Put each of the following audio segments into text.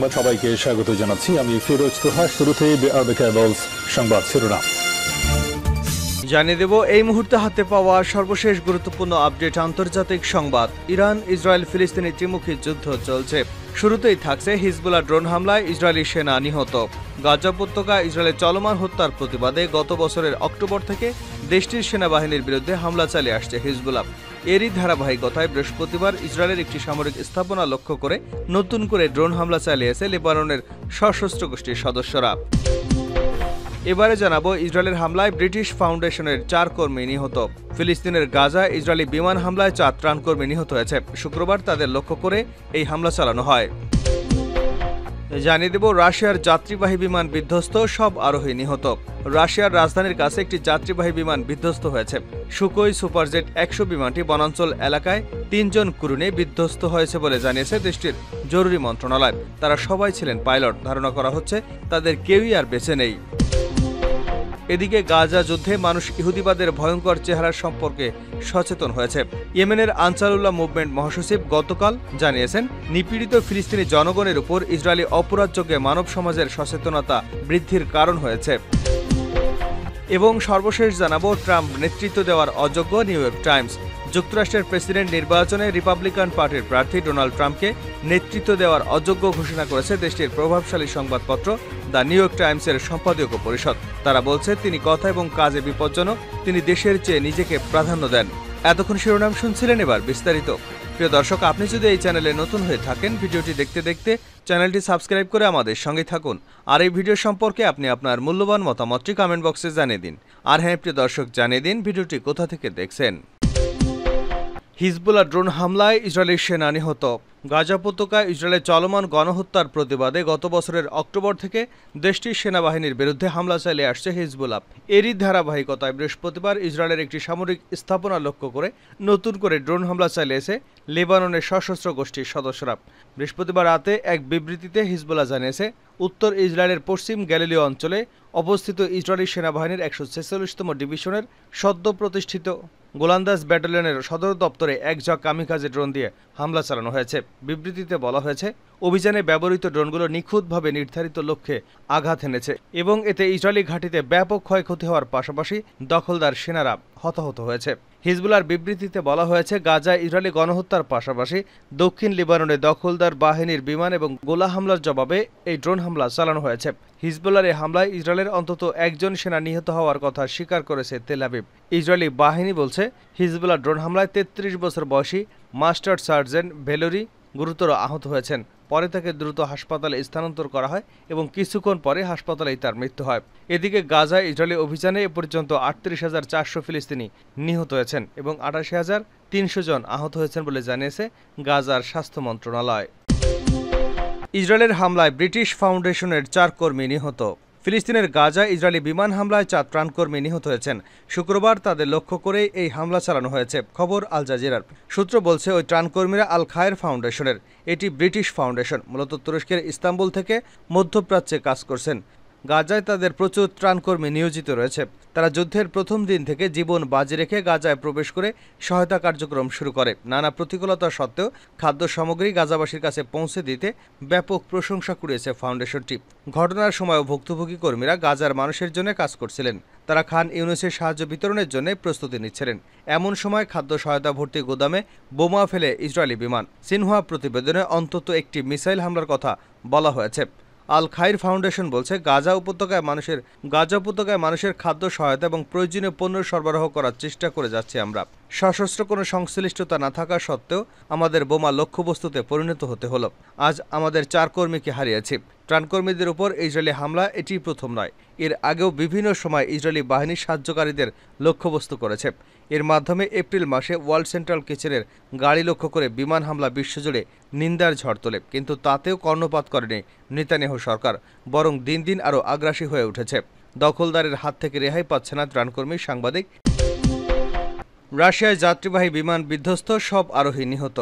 সংবাদ সবাইকে স্বাগত জানাচ্ছি। আমি ফিরোজ তোহা। শুরুতেই সংবাদ শিরোনাম জানিয়ে দেব এই মুহূর্তে হাতে পাওয়া সর্বশেষ গুরুত্বপূর্ণ আপডেট। আন্তর্জাতিক সংবাদ। ইরান ইসরায়েল ফিলিস্তিনি ত্রিমুখী যুদ্ধ চলছে। শুরুতেই থাকছে হিজবুল্লাহ ড্রোন হামলায় ইসরায়েলি সেনা নিহত। গাজা উপত্যকা ইসরায়েলের চলমান হত্যার প্রতিবাদে গত বছরের অক্টোবর থেকে দেশটির সেনাবাহিনীর বিরুদ্ধে হামলা চালিয়ে আসছে হিজবুল্লাহ। এরই ধারাবাহিকতায় বৃহস্পতিবার ইসরায়েলের একটি সামরিক স্থাপনা লক্ষ্য করে নতুন করে ড্রোন হামলা চালিয়েছে লেবাননের সশস্ত্র গোষ্ঠীর সদস্যরা। এবারে জানাবো ইসরায়েলের হামলায় ব্রিটিশ ফাউন্ডেশনের 4 কর্মী নিহত। ফিলিস্তিনের গাজায় ইসরায়েলি বিমান হামলায় 4 ত্রাণকর্মী নিহত হয়েছে। শুক্রবার তাদের লক্ষ্য করে এই হামলা চালানো হয়। জানিয়ে দেব রাশিয়ার যাত্রীবাহী বিমান বিধ্বস্ত, সব আরোহী নিহত। রাশিয়ার রাজধানীর কাছে একটি যাত্রীবাহী বিমান বিধ্বস্ত হয়েছে। সুকোই সুপারজেট 100 বিমানটি বনাঞ্চল এলাকায় 3 জন ক্রু নিয়ে বিধ্বস্ত হয়েছে বলে জানিয়েছে দেশটির জরুরি মন্ত্রণালয়। তারা সবাই ছিলেন পাইলট। ধারণা করা হচ্ছে তাদের কেউই আর বেঁচে নেই। এদিকে গাজা যুদ্ধে মানুষ ইহুদিবাদের ভয়ঙ্কর চেহারা সম্পর্কে সচেতন হয়েছে। ইয়েমেনের আনসারুল্লাহ মুভমেন্ট মহাসচিব গতকাল জানিয়েছেন, নিপীড়িত ফিলিস্তিনি জনগণের উপর ইসরায়েলি অপরাধযোগ্যে মানব সমাজের সচেতনতা বৃদ্ধির কারণ হয়েছে। এবং সর্বশেষ জানাবো ট্রাম্প নেতৃত্ব দেওয়ার অযোগ্য নিউ ইয়র্ক টাইমস। যুক্তরাষ্ট্রের প্রেসিডেন্ট নির্বাচনে রিপাবলিকান পার্টির প্রার্থী ডোনাল্ড ট্রাম্পকে নেতৃত্ব দেওয়ার অযোগ্য ঘোষণা করেছে দেশটির প্রভাবশালী সংবাদপত্র দ্য নিউ ইয়র্ক টাইমসের সম্পাদকীয় পরিষদ। তারা বলছে তিনি কথা এবং কাজে বিপজ্জনক, তিনি দেশের চেয়ে নিজেকে প্রাধান্য দেন। এতক্ষণ শিরোনাম শুনছিলেন, এবার বিস্তারিত। প্রিয় দর্শক, আপনি যদি এই চ্যানেলে নতুন হয়ে থাকেন, ভিডিওটি দেখতে দেখতে চ্যানেলটি সাবস্ক্রাইব করে আমাদের সঙ্গে থাকুন। আর এই ভিডিও সম্পর্কে আপনি আপনার মূল্যবান মতামতটি কমেন্ট বক্সে জানিয়ে দিন। আর হ্যাঁ প্রিয় দর্শক, জানিয়ে দিন ভিডিওটি কোথা থেকে দেখছেন। হিজবুল্লাহ ড্রোন হামলায় ইসরায়েলি সেনা নিহত। গাজা উপত্যকায় ইসরায়েলের চলমান গণহত্যার প্রতিবাদে গত বছরের অক্টোবর থেকে দেশটির সেনাবাহিনীর বিরুদ্ধে হামলা চালিয়ে আসছে হিজবুল্লাহ। এরই ধারাবাহিকতায় বৃহস্পতিবার ইসরায়েলের একটি সামরিক স্থাপনা লক্ষ্য করে নতুন করে ড্রোন হামলা চালিয়েছে লেবাননের সশস্ত্র গোষ্ঠীর সদস্যরা। বৃহস্পতিবার রাতে এক বিবৃতিতে হিজবুল্লাহ জানিয়েছে, উত্তর ইসরায়েলের পশ্চিম গ্যালিলীয় অঞ্চলে অবস্থিত ইসরায়েলি সেনাবাহিনীর 146তম ডিভিশনের সদ্য প্রতিষ্ঠিত গোলান্দাজ ব্যাটালিয়নের সদর দপ্তরে এক ঝাঁক কামিকাজে ড্রোন দিয়ে হামলা চালানো হয়েছে। বিবৃতিতে বলা হয়েছে, অভিযানে ব্যবহৃত ড্রোনগুলো নিখুঁতভাবে নির্ধারিত লক্ষ্যে আঘাত এনেছে এবং এতে ইসরায়েলি ঘাঁটিতে ব্যাপক ক্ষয়ক্ষতি হওয়ার পাশাপাশি দখলদার সেনারা হতাহত হয়েছে। হিজবুল্লাহর বিবৃতিতে বলা হয়েছে, গাজায় ইসরায়েলি গণহত্যার পাশাপাশি দক্ষিণ লেবাননে দখলদার বাহিনীর বিমান এবং গোলা হামলার জবাবে এই ড্রোন হামলা চালানো হয়েছে। হিজবুল্লাহর এই হামলায় ইসরায়েলের অন্তত একজন সেনা নিহত হওয়ার কথা স্বীকার করেছে তেল আবিব। ইসরায়েলি বাহিনী বলছে, হিজবুল্লাহ ড্রোন হামলায় 33 বছর বয়সী মাস্টার সার্জেন্ট ভেলোরি গুরুতর আহত হয়েছেন। পরে তাকে দ্রুত হাসপাতালে স্থানান্তর করা হয় এবং কিছুক্ষণ পরে হাসপাতালেই তার মৃত্যু হয়। এদিকে গাজায় ইসরায়েলি অভিযানে এ পর্যন্ত 38,400 ফিলিস্তিনি নিহত হয়েছেন এবং 88,300 জন আহত হয়েছেন বলে জানিয়েছে গাজার স্বাস্থ্য মন্ত্রণালয়। ইসরায়েলের হামলায় ব্রিটিশ ফাউন্ডেশনের 4 কর্মী নিহত। ফিলিস্তিনের গাজায় ইসরায়েলি বিমান হামলায় 4 ত্রাণকর্মী নিহত হয়েছেন। শুক্রবার তাদের লক্ষ্য করে এই হামলা চালানো হয়েছে। খবর আল জাজিরার। সূত্র বলছে, ওই ত্রাণকর্মীরা আল খায়ের ফাউন্ডেশনের। এটি ব্রিটিশ ফাউন্ডেশন, মূলত তুরস্কের ইস্তাম্বুল থেকে মধ্যপ্রাচ্যে কাজ করছেন। গাজায় তাদের প্রচুর ত্রাণকর্মী নিয়োজিত রয়েছে। তারা যুদ্ধের প্রথম দিন থেকে জীবন বাজি রেখে গাজায় প্রবেশ করে সহায়তা কার্যক্রম শুরু করে। নানা প্রতিকূলতা সত্ত্বেও খাদ্য সামগ্রী গাজাবাসীর কাছে পৌঁছে দিতে ব্যাপক প্রশংসা কুড়িয়েছে ফাউন্ডেশনটি। ঘটনার সময়ও ভুক্তভোগী কর্মীরা গাজার মানুষের জন্য কাজ করছিলেন। তারা খান ইউনুসের সাহায্য বিতরণের জন্য প্রস্তুতি নিচ্ছিলেন। এমন সময় খাদ্য সহায়তা ভর্তি গুদামে বোমা ফেলে ইসরায়েলি বিমান। সিনহুয়া প্রতিবেদনে অন্তত একটি মিসাইল হামলার কথা বলা হয়েছে। আল খাইর ফাউন্ডেশন বলছে, গাজা উপত্যকায় মানুষের খাদ্য সহায়তা এবং প্রয়োজনীয় পণ্য সরবরাহ করার চেষ্টা করে যাচ্ছি আমরা। সশস্ত্র কোনো সংশ্লিষ্টতা না থাকা সত্ত্বেও আমাদের বোমা লক্ষ্যবস্তুতে পরিণত হতে হলো। আজ আমাদের 4 কর্মীকে হারিয়েছি। ত্রাণকর্মীদের উপর ইসরায়েলি হামলা এটি প্রথম নয়। এর আগেও বিভিন্ন সময় ইসরায়েলি বাহিনী সাহায্যকারীদের লক্ষ্যবস্তু করেছে। এর মাধ্যমে এপ্রিল মাসে ওয়ার্ল্ড সেন্ট্রাল কিচেনের গাড়ি লক্ষ্য করে বিমান হামলা বিশ্বজুড়ে নিন্দার ঝড় তোলে। কিন্তু তাতেও কর্ণপাত করেনি নেতানিয়াহু সরকার, বরং দিন দিন আরও আগ্রাসী হয়ে উঠেছে। দখলদারের হাত থেকে রেহাই পাচ্ছে না ত্রাণকর্মী, সাংবাদিক। রাশিয়ায় যাত্রীবাহী বিমান বিধ্বস্ত, সব আরোহী নিহত।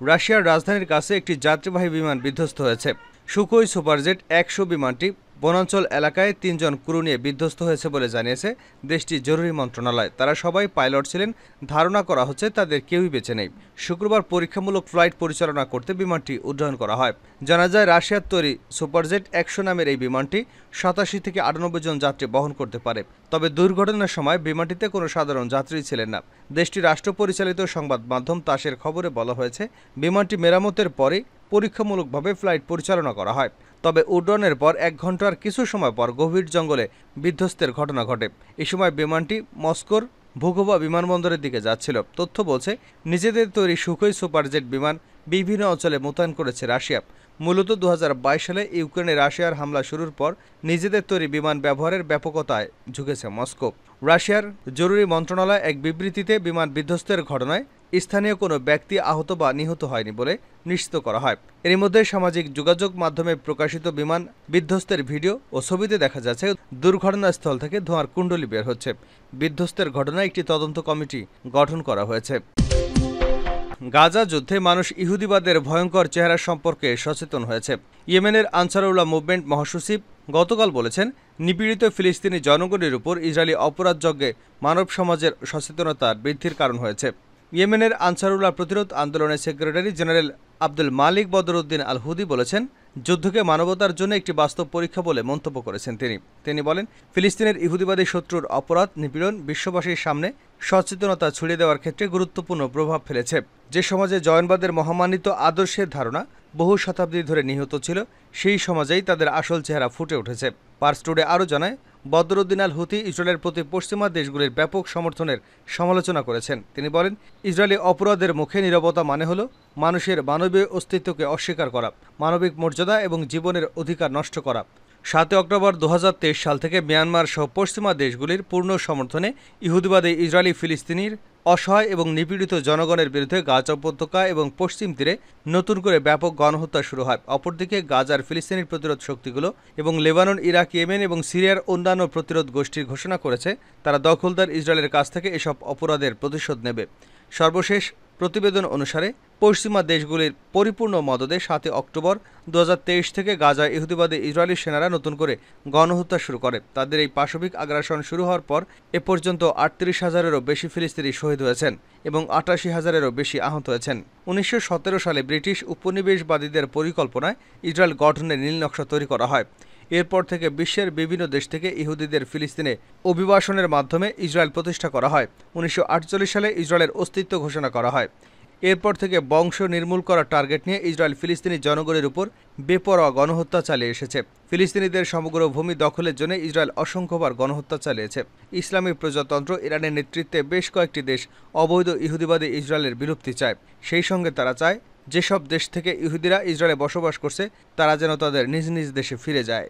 রাশিয়ার রাজধানীর কাছে একটি যাত্রীবাহী বিমান বিধ্বস্ত হয়েছে। সুকোই সুপারজেট 100 বিমানটি বনাঞ্চল এলাকায় ৩ জন ক্রু নিয়ে বিধ্বস্ত হয়েছে বলে জানিয়েছে দেশটির জরুরি মন্ত্রণালয়। তারা সবাই পাইলট ছিলেন। ধারণা করা হচ্ছে তাদের কেউই বেঁচে নেই। শুক্রবার পরীক্ষামূলক ফ্লাইট পরিচালনা করতে বিমানটি উড্ডয়ন করা হয়। জানা যায়, রাশিয়ার তৈরি সুপারজেট ১০০ নামের এই বিমানটি ৮৭ থেকে ৯৮ জন যাত্রী বহন করতে পারে। তবে দুর্ঘটনার সময় বিমানটিতে কোনো সাধারণ যাত্রী ছিলেন না। দেশটির রাষ্ট্র পরিচালিত সংবাদ মাধ্যম তাসের খবরে বলা হয়েছে, বিমানটি মেরামতের পরে পরীক্ষামূলকভাবে ফ্লাইট পরিচালনা করা হয়। তবে উড্ডয়নের পর ১ ঘন্টার কিছু সময় পর গভীর জঙ্গলে বিধ্বস্তের ঘটনা ঘটে। এ সময় বিমানটি মস্কোর ভুকোভা বিমানবন্দরের দিকে যাচ্ছিল। তথ্য বলছে, নিজেদের তৈরি সুখোই সুপারজেট বিমান বিভিন্ন অঞ্চলে মোতায়েন করেছে রাশিয়া। মূলত ২০২২ সালে ইউক্রেনে রাশিয়ার হামলা শুরুর পর নিজেদের তৈরি বিমান ব্যবহারের ব্যাপকতায় ঝুঁকেছে মস্কো। রাশিয়ার জরুরি মন্ত্রণালয় এক বিবৃতিতে বিমান বিধ্বস্তের ঘটনায় স্থানীয় কোনো ব্যক্তি আহত বা নিহত হয়নি বলে নিশ্চিত করা হয়। এর মধ্যে সামাজিক যোগাযোগ মাধ্যমে প্রকাশিত বিমান বিধ্বস্তের ভিডিও ও ছবিতে দেখা যাচ্ছে দুর্ঘটনাস্থল থেকে ধোঁয়ার কুণ্ডলী বের হচ্ছে। বিধ্বস্তের ঘটনায় একটি তদন্ত কমিটি গঠন করা হয়েছে। গাজা যুদ্ধে মানুষ ইহুদিবাদের ভয়ঙ্কর চেহারা সম্পর্কে সচেতন হয়েছে। ইয়েমেনের আনসারুল্লাহ মুভমেন্ট মহাসচিব গতকাল বলেছেন, নিপীড়িত ফিলিস্তিনি জনগণের উপর ইসরায়েলি অপরাধযজ্ঞে মানব সমাজের সচেতনতার বৃদ্ধির কারণ হয়েছে। ইয়েমেনের আনসারুল্লাহ প্রতিরোধ আন্দোলনের সেক্রেটারি জেনারেল আব্দুল মালিক বদরউদ্দিন আল হুদি বলেছেন, যুদ্ধকে মানবতার জন্য একটি বাস্তব পরীক্ষা বলে মন্তব্য করেছেন তিনি বলেন, ফিলিস্তিনের ইহুদিবাদী শত্রুর অপরাধ নিপীড়ন বিশ্ববাসীর সামনে সচেতনতা ছড়িয়ে দেওয়ার ক্ষেত্রে গুরুত্বপূর্ণ প্রভাব ফেলেছে। যে সমাজে জয়নবাদের মহামান্বিত আদর্শের ধারণা বহু শতাব্দী ধরে নিহত ছিল, সেই সমাজেই তাদের আসল চেহারা ফুটে উঠেছে। পার্স টুডে আরও জানায়, বদরউদ্দিন আল হুতি ইসরায়েলের প্রতি পশ্চিমা দেশগুলির ব্যাপক সমর্থনের সমালোচনা করেছেন। তিনি বলেন, ইসরায়েলি অপরাধের মুখে নীরবতা মানে হল মানুষের মানবীয় অস্তিত্বকে অস্বীকার করা, মানবিক মর্যাদা এবং জীবনের অধিকার নষ্ট করা। ৭ অক্টোবর ২০২৩ সাল থেকে মিয়ানমার সহ পশ্চিমা দেশগুলির পূর্ণ সমর্থনে ইহুদিবাদী ইসরায়েলি ফিলিস্তিনির অসহায় এবং নিপীড়িত জনগণের বিরুদ্ধে গাজা উপত্যকা এবং পশ্চিম তীরে নতুন করে ব্যাপক গণহত্যা শুরু হয়। অপরদিকে গাজার ফিলিস্তিনির প্রতিরোধ শক্তিগুলো এবং লেবানন, ইরাক, ইয়েমেন এবং সিরিয়ার অন্যান্য প্রতিরোধ গোষ্ঠীর ঘোষণা করেছে তারা দখলদার ইসরায়েলের কাছ থেকে এসব অপরাধের প্রতিশোধ নেবে। সর্বশেষ প্রতিবেদন অনুসারে পশ্চিমা দেশগুলির পরিপূর্ণ মদদে ৭ অক্টোবর ২০২৩ থেকে গাজায় ইহুদিবাদী ইসরায়েলি সেনারা নতুন করে গণহত্যা শুরু করে। তাদের এই পাশবিক আগ্রাসন শুরু হওয়ার পর এ পর্যন্ত ৩৮,০০০-এরও বেশি ফিলিস্তিনি শহীদ হয়েছেন এবং ৮৮,০০০-এরও বেশি আহত হয়েছেন। ১৯১৭ সালে ব্রিটিশ উপনিবেশবাদীদের পরিকল্পনায় ইসরায়েল গঠনের নীলনকশা তৈরি করা হয়। এরপর থেকে বিশ্বের বিভিন্ন দেশ থেকে ইহুদিদের ফিলিস্তিনে অভিবাসনের মাধ্যমে ইসরায়েল প্রতিষ্ঠা করা হয়। ১৯৪৮ সালে ইসরায়েলের অস্তিত্ব ঘোষণা করা হয়। এরপর থেকে বংশ নির্মূল করার টার্গেট নিয়ে ইসরায়েল ফিলিস্তিনি জনগণের উপর বেপরোয়া গণহত্যা চালিয়ে এসেছে। ফিলিস্তিনিদের সমগ্র ভূমি দখলের জন্য ইসরায়েল অসংখ্যবার গণহত্যা চালিয়েছে। ইসলামী প্রজাতন্ত্র ইরানের নেতৃত্বে বেশ কয়েকটি দেশ অবৈধ ইহুদিবাদী ইসরায়েলের বিলুপ্তি চায়। সেই সঙ্গে তারা চায় যেসব দেশ থেকে ইহুদিরা ইসরায়েলে বসবাস করছে তারা যেন তাদের নিজ নিজ দেশে ফিরে যায়।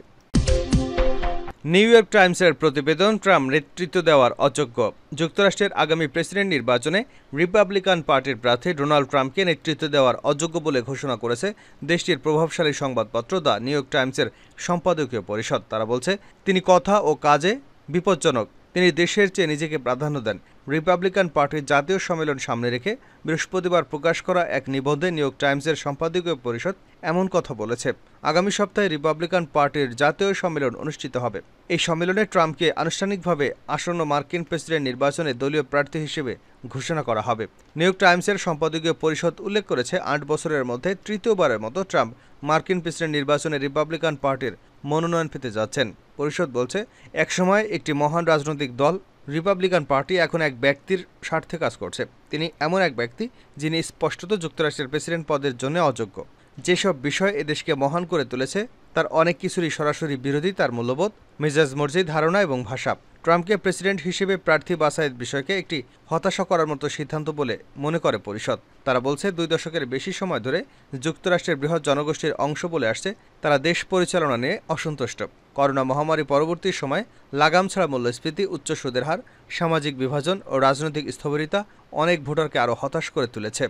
নিউ ইয়র্ক টাইমসের প্রতিবেদন, ট্রাম্প নেতৃত্ব দেওয়ার অযোগ্য। যুক্তরাষ্ট্রের আগামী প্রেসিডেন্ট নির্বাচনে রিপাবলিকান পার্টির প্রার্থী ডোনাল্ড ট্রাম্পকে নেতৃত্ব দেওয়ার অযোগ্য বলে ঘোষণা করেছে দেশটির প্রভাবশালী সংবাদপত্র দ্য নিউ ইয়র্ক টাইমসের সম্পাদকীয় পরিষদ। তারা বলছে, তিনি কথা ও কাজে বিপজ্জনক। তিনি দেশের চেয়ে নিজেকে প্রাধান্য দেন। রিপাবলিকান পার্টির জাতীয় সম্মেলন সামনে রেখে বৃহস্পতিবার প্রকাশ করা এক নিবন্ধে নিউ ইয়র্ক টাইমসের সম্পাদকীয় পরিষদ এমন কথা বলেছে। আগামী সপ্তাহে রিপাবলিকান পার্টির জাতীয় সম্মেলন অনুষ্ঠিত হবে। এই সম্মেলনে ট্রাম্পকে আনুষ্ঠানিকভাবে আসন্ন মার্কিন প্রেসিডেন্ট নির্বাচনে দলীয় প্রার্থী হিসেবে ঘোষণা করা হবে। নিউ ইয়র্ক টাইমসের সম্পাদকীয় পরিষদ উল্লেখ করেছে, ৮ বছরের মধ্যে তৃতীয়বারের মতো ট্রাম্প মার্কিন প্রেসিডেন্ট নির্বাচনে রিপাবলিকান পার্টির মনোনয়ন পেতে যাচ্ছেন। পরিষদ বলছে, একসময় একটি মহান রাজনৈতিক দল রিপাবলিকান পার্টি এখন এক ব্যক্তির স্বার্থে কাজ করছে। তিনি এমন এক ব্যক্তি যিনি স্পষ্টত যুক্তরাষ্ট্রের প্রেসিডেন্ট পদের জন্য অযোগ্য। যেসব বিষয় এদেশকে মহান করে তুলেছে তার অনেক কিছুরই সরাসরি বিরোধী তার মূল্যবোধ, মেজাজ মর্জি, ধারণা এবং ভাষা। ট্রাম্পকে প্রেসিডেন্ট হিসেবে প্রার্থী বাছাইয়ের বিষয়কে একটি হতাশা করার মতো সিদ্ধান্ত বলে মনে করে পরিষদ। তারা বলছে, ২ দশকের বেশি সময় ধরে যুক্তরাষ্ট্রের বৃহৎ জনগোষ্ঠীর অংশ বলে আসছে তারা দেশ পরিচালনা নিয়ে অসন্তুষ্ট। করোনা মহামারী পরবর্তী সময়ে লাগাম ছাড়া মূল্যস্ফীতি, উচ্চ সুদের হার, সামাজিক বিভাজন ও রাজনৈতিক স্থবিরতা অনেক ভোটারকে আরও হতাশ করে তুলেছে।